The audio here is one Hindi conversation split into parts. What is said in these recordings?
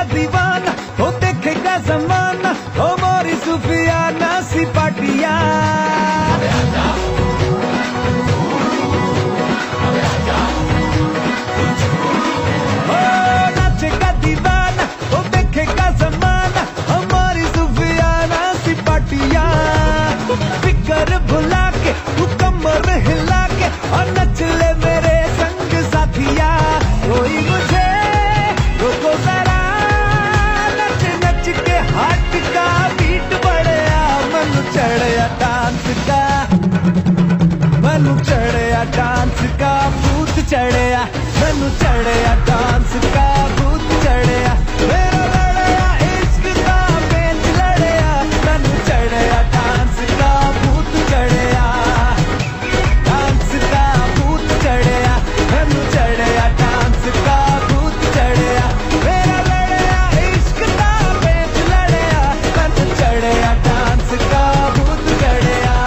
नाचेगा दीवाना हो देखेगा जमाना हो मोरी सुफियाना सी पाटिया नाचेगा दीवाना हो देखेगा जमाना हमारी सुफियाना सी पाटिया फिकर भुला के तू कमर हिला के और नच ले मेरे संग साथिया कोई मुझे रोको जरा नच नच के हाथ का बीट बढ़िया मन चढ़िया डांस का मन चढ़िया डांस का भूत चढ़िया मन चढ़िया डांस का भूत चढ़िया मेरा लड़िया इश्क का पेंच लड़िया मन चढ़िया डांस का भूत चढ़िया डांस का भूत चढ़िया मन चढ़िया डांस का भूत चढ़िया मेरा लड़िया इश्क का पेंच लड़िया मन चढ़िया डांस का भूत चढ़िया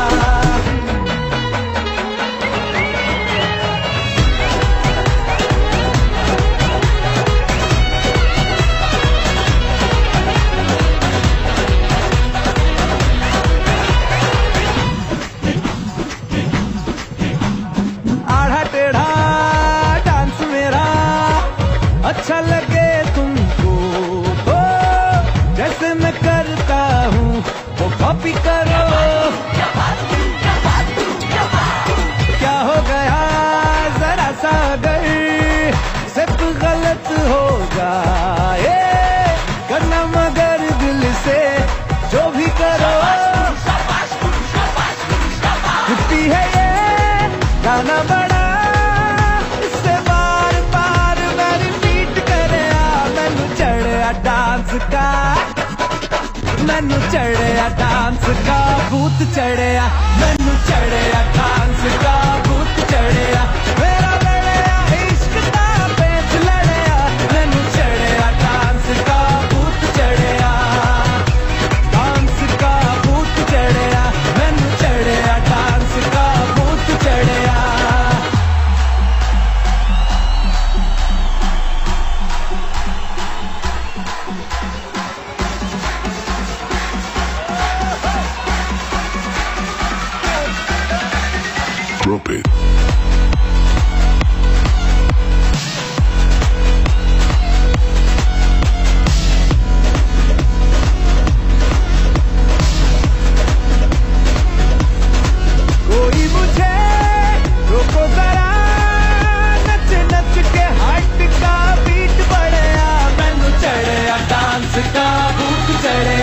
आधा टेढ़ा डांस मेरा अच्छा लगे तुमको तो जैसे मैं करता हूँ वो कॉपी करो क्या हो गया जरा सा अगर सिर्फ गलत हो जाए करना मगर दिल से जो भी करो छुट्टी है ये गाना बड़ा इससे बार बार मैं रिपीट करेया मैनू चढ़िया डांस का मैनू चढ़िया डांस का भूत चढ़िया मैनू चढ़िया डांस का भूत चढ़िया मेरा लड़िया इश्क का पेंच लड़िया मैनू चढ़िया डांस का भूत चढ़िया डांस का भूत चढ़िया मैनू चढ़िया डांस का भूत चढ़िया Drop it. कोई मुझे रोको जरा नच नच के हाथ का बीट बढ़िया मैनू चढ़िया डांस का भूत चढ़िया